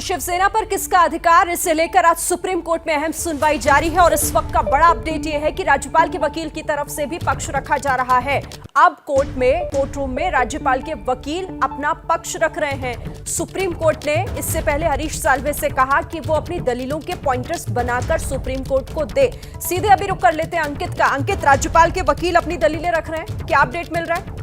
शिवसेना पर किसका अधिकार, इसे लेकर आज सुप्रीम कोर्ट में अहम सुनवाई जारी है और इस वक्त का बड़ा अपडेट यह है कि राज्यपाल के वकील की तरफ से भी पक्ष रखा जा रहा है। अब कोर्ट रूम में राज्यपाल के वकील अपना पक्ष रख रहे हैं। सुप्रीम कोर्ट ने इससे पहले हरीश साल्वे से कहा कि वो अपनी दलीलों के पॉइंटर्स बनाकर सुप्रीम कोर्ट को दे। सीधे अभी रुक कर लेते हैं अंकित का। अंकित, राज्यपाल के वकील अपनी दलीलें रख रहे हैं, क्या अपडेट मिल रहा है?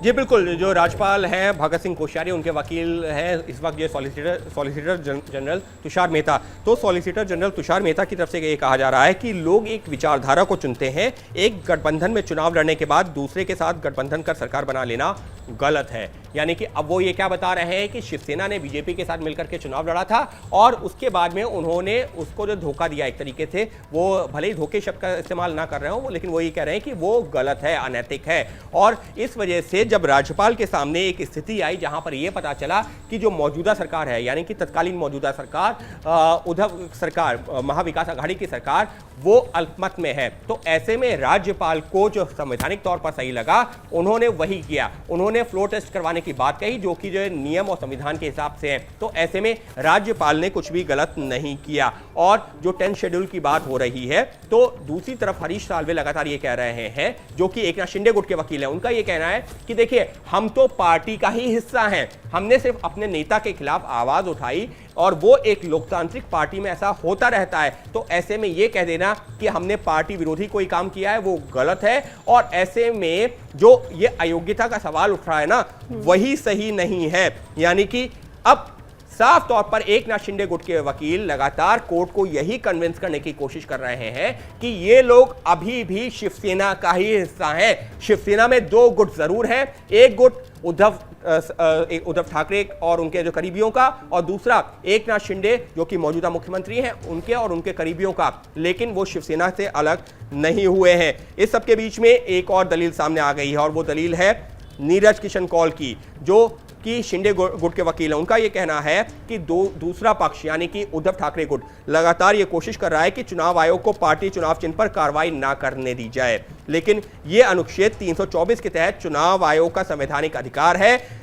जी बिल्कुल, जो राज्यपाल हैं भगत सिंह कोश्यारी, उनके वकील हैं इस वक्त ये सॉलिसिटर जनरल तुषार मेहता। तो सॉलिसिटर जनरल तुषार मेहता की तरफ से ये कहा जा रहा है कि लोग एक विचारधारा को चुनते हैं, एक गठबंधन में चुनाव लड़ने के बाद दूसरे के साथ गठबंधन कर सरकार बना लेना गलत है। यानी कि अब वो ये क्या बता रहे हैं कि शिवसेना ने बीजेपी के साथ मिलकर के चुनाव लड़ा था और उसके बाद में उन्होंने उसको जो धोखा दिया एक तरीके से, वो भले ही धोखे शब्द का इस्तेमाल ना कर रहे हो, लेकिन वो ये कह रहे हैं कि वो गलत है, अनैतिक है। और इस वजह से जब राज्यपाल के सामने एक स्थिति आई जहां पर यह पता चला कि जो मौजूदा सरकार है, यानी कि तत्कालीन मौजूदा सरकार उद्धव सरकार, महाविकास आघाड़ी की सरकार, वो अल्पमत में है, तो ऐसे में राज्यपाल को जो संवैधानिक तौर पर सही लगा उन्होंने वही किया। उन्होंने फ्लोर टेस्ट करवाने की बात कही जो कि जो नियम और संविधान के हिसाब से है। तो ऐसे में राज्यपाल ने कुछ भी गलत नहीं किया। और जो 10 शेड्यूल की बात हो रही है, तो दूसरी तरफ हरीश साल्वे लगातार ये कह रहे हैं, जो कि एकनाथ शिंदे गुट के वकील हैं, उनका ये कहना है कि देखिए हम तो पार्टी का ही हिस्सा हैं, हमने सिर्फ अपने नेता के खिलाफ आवाज उठाई और वो एक लोकतांत्रिक पार्टी में ऐसा होता रहता है। तो ऐसे में ये कह देना कि हमने पार्टी विरोधी कोई काम किया है वो गलत है। और ऐसे में जो ये अयोग्यता का सवाल उठ रहा है ना, वही सही नहीं है। यानी कि अब साफ तौर पर एकनाथ शिंदे गुट के वकील लगातार कोर्ट को यही कन्विंस करने की कोशिश कर रहे हैं कि ये लोग अभी भी शिवसेना का ही हिस्सा हैं। शिवसेना में 2 गुट जरूर हैं, एक गुट उद्धव ठाकरे और उनके जो करीबियों का, और दूसरा एकनाथ शिंदे जो कि मौजूदा मुख्यमंत्री हैं उनके और उनके करीबियों का, लेकिन वो शिवसेना से अलग नहीं हुए हैं। इस सब के बीच में एक और दलील सामने आ गई है और वो दलील है नीरज किशन कौल की, जो कि शिंदे गुट के वकील हैं। उनका यह कहना है कि दूसरा पक्ष यानी कि उद्धव ठाकरे गुट लगातार ये कोशिश कर रहा है कि चुनाव आयोग को पार्टी चुनाव चिन्ह पर कार्रवाई ना करने दी जाए, लेकिन यह अनुच्छेद 324 के तहत चुनाव आयोग का संवैधानिक अधिकार है।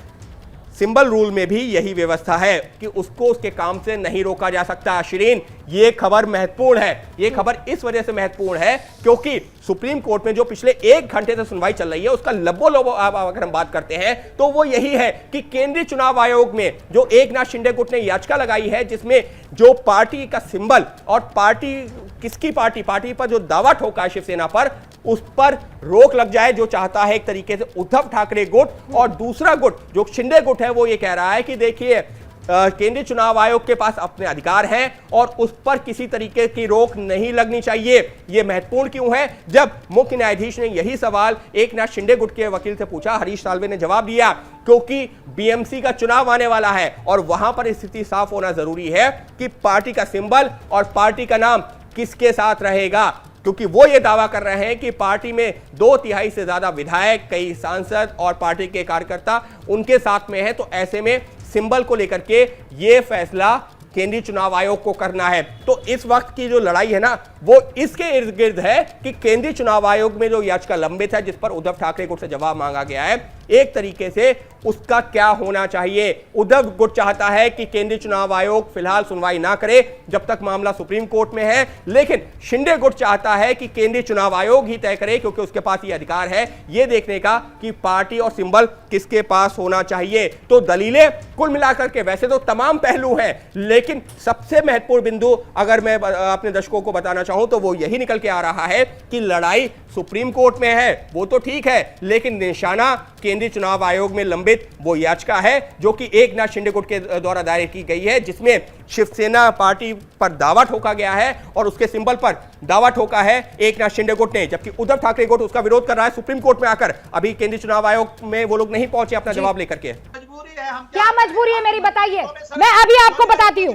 सिंबल रूल में भी यही व्यवस्था है कि उसको उसके काम से नहीं रोका जा सकता। शिरीन, ये खबर महत्वपूर्ण है। ये खबर इस वजह से महत्वपूर्ण है क्योंकि सुप्रीम कोर्ट में जो पिछले 1 घंटे से सुनवाई चल रही है उसका लबो लोबो अगर हम बात करते हैं तो वो यही है कि केंद्रीय चुनाव आयोग में जो एकनाथ शिंदे गुट ने याचिका लगाई है, जिसमें जो पार्टी का सिंबल और पार्टी किसकी पार्टी पर जो दावा ठोका है शिवसेना पर, उस पर रोक लग जाए, जो चाहता है एक तरीके से उद्धव ठाकरे गुट। और दूसरा गुट जो शिंदे गुट है वो ये कह रहा है कि देखिए केंद्रीय चुनाव आयोग के पास अपने अधिकार हैं और उस पर किसी तरीके की रोक नहीं लगनी चाहिए। यह महत्वपूर्ण क्यों है? जब मुख्य न्यायाधीश ने यही सवाल एकनाथ शिंदे गुट के वकील से पूछा, हरीश साल्वे ने जवाब दिया क्योंकि बीएमसी का चुनाव आने वाला है और वहां पर स्थिति साफ होना जरूरी है कि पार्टी का सिंबल और पार्टी का नाम किसके साथ रहेगा, क्योंकि वो ये दावा कर रहे हैं कि पार्टी में 2/3 से ज्यादा विधायक, कई सांसद और पार्टी के कार्यकर्ता उनके साथ में है। तो ऐसे में सिंबल को लेकर के ये फैसला केंद्रीय चुनाव आयोग को करना है। तो इस वक्त की जो लड़ाई है ना, वो इसके इर्द गिर्द है कि केंद्रीय चुनाव आयोग में जो याचिका लंबित है, जिस पर उद्धव ठाकरे गुट से जवाब मांगा गया है, एक तरीके से उसका क्या होना चाहिए। उद्धव गुट चाहता है कि केंद्रीय चुनाव आयोग फिलहाल सुनवाई ना करे जब तक मामला सुप्रीम कोर्ट में है, लेकिन शिंदे गुट चाहता है कि केंद्रीय चुनाव आयोग ही तय करे, क्योंकि उसके पास ये अधिकार है ये देखने का कि पार्टी और सिंबल किसके पास होना चाहिए। तो दलीलें कुल मिलाकर के वैसे तो तमाम पहलू हैं, लेकिन सबसे महत्वपूर्ण बिंदु अगर मैं अपने दर्शकों को बताना चाहूं तो वो यही निकल के आ रहा है कि लड़ाई सुप्रीम कोर्ट में है, वो तो ठीक है, लेकिन निशाना केंद्रीय चुनाव आयोग में लंबित वो याचिका है जो कि एकनाथ शिंदे गुट के द्वारा दायर की गई है, जिसमें शिवसेना पार्टी पर दावा ठोका गया है और उसके सिंबल पर दावा ठोका है एकनाथ शिंदे गुट ने, जबकि उद्धव ठाकरे गुट उसका विरोध कर रहा है सुप्रीम कोर्ट में आकर। अभी केंद्रीय चुनाव आयोग में वो लोग नहीं पहुंचे अपना जवाब लेकर के। क्या मजबूरी है मेरी, बताइए। मैं अभी आपको बताती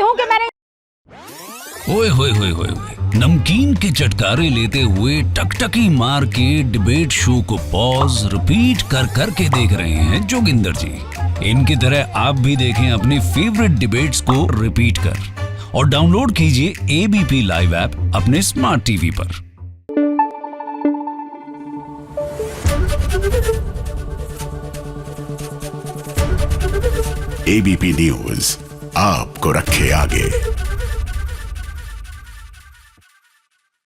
हूँ कि मैंने ओए होए होए होए नमकीन के चटकारे लेते हुए टकटकी मार के डिबेट शो को पॉज रिपीट कर करके देख रहे हैं जोगिंदर जी। इनकी तरह आप भी देखें अपनी फेवरेट डिबेट्स को रिपीट कर और डाउनलोड कीजिए एबीपी लाइव ऐप अपने स्मार्ट टीवी पर। एबीपी न्यूज आपको रखे आगे।